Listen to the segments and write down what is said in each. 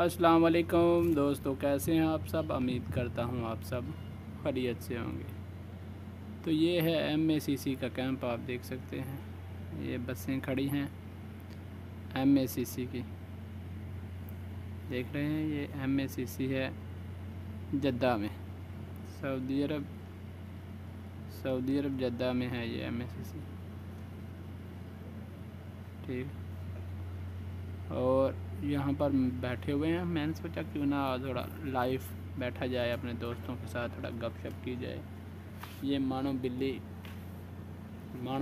अस्सलाम वालेकुम दोस्तों, कैसे हैं आप सब। उम्मीद करता हूं आप सब खैरियत से होंगे। तो ये है MACC का कैंप, आप देख सकते हैं। ये बसें खड़ी हैं MACC की, देख रहे हैं। ये MACC है जद्दा में, सऊदी अरब जद्दा में है ये MACC, ठीक। और यहाँ पर बैठे हुए हैं। मैंने सोचा क्यों ना थोड़ा लाइव बैठा जाए, अपने दोस्तों के साथ थोड़ा गपशप की जाए। ये मानो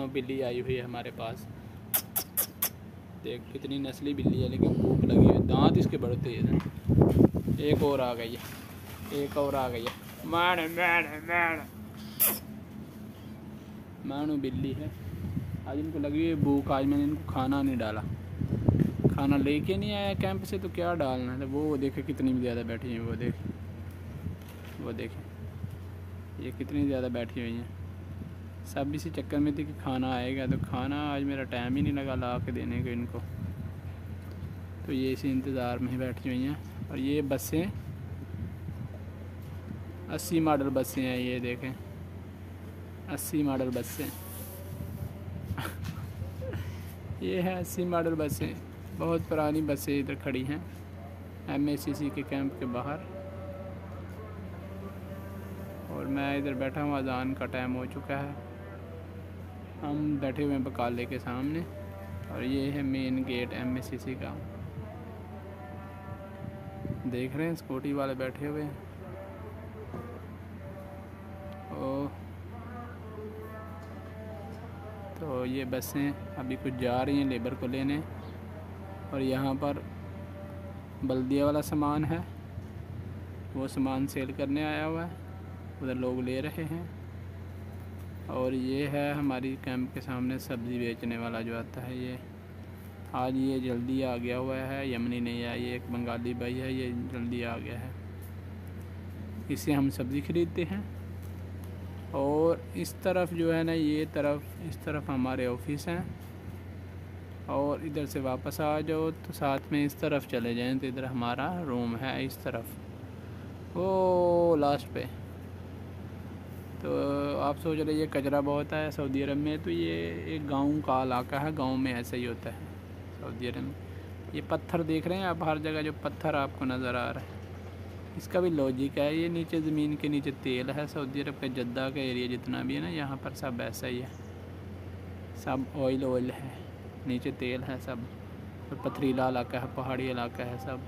बिल्ली आई हुई है हमारे पास। देख कितनी नस्ली बिल्ली है, लेकिन भूख लगी है। दांत इसके बड़े तेज हैं। एक और आ गई है, मानो बिल्ली है। आज इनको लगी है भूख। आज मैंने इनको खाना नहीं डाला, खाना लेके नहीं आया कैंप से, तो क्या डालना है। वो देखे कितनी ज़्यादा बैठी हैं। वो देखें ये कितनी ज़्यादा बैठी हुई हैं। सब इसी चक्कर में थी कि खाना आएगा, तो खाना आज मेरा टाइम ही नहीं लगा ला के देने को इनको। तो ये इसी इंतज़ार में ही बैठी हुई हैं। और ये बसें 80 मॉडल बसें हैं। ये देखें 80 मॉडल बसें ये है 80 मॉडल बसें। बहुत पुरानी बसें इधर खड़ी हैं MACC के कैंप के बाहर। और मैं इधर बैठा हूँ, अज़ान का टाइम हो चुका है। हम बैठे हुए हैं बकाले के सामने, और ये है मेन गेट MACC का। देख रहे हैं स्कूटी वाले बैठे हुए हैं। तो ये बसें अभी कुछ जा रही हैं लेबर को लेने। और यहाँ पर बल्दिया वाला सामान है, वो सामान सेल करने आया हुआ है, उधर लोग ले रहे हैं। और ये है हमारी कैंप के सामने सब्ज़ी बेचने वाला जो आता है। ये आज ये जल्दी आ गया हुआ है, यमनी नहीं है, ये एक बंगाली भाई है, ये जल्दी आ गया है। इससे हम सब्ज़ी ख़रीदते हैं। और इस तरफ जो है ना, ये तरफ, इस तरफ हमारे ऑफिस हैं। और इधर से वापस आ जाओ तो साथ में इस तरफ चले जाएं तो इधर हमारा रूम है, इस तरफ वो लास्ट पे। तो आप सोच रहे ये कचरा बहुत है सऊदी अरब में, तो ये एक गांव का इलाका है। गांव में ऐसा ही होता है सऊदी अरब में। ये पत्थर देख रहे हैं आप, हर जगह जो पत्थर आपको नज़र आ रहा है, इसका भी लॉजिक है। ये नीचे ज़मीन के नीचे तेल है। सऊदी अरब के जद्दा का एरिया जितना भी है ना, यहाँ पर सब ऐसा ही है, सब ऑयल है, नीचे तेल है सब। और पथरीला इलाका है, पहाड़ी इलाका है सब।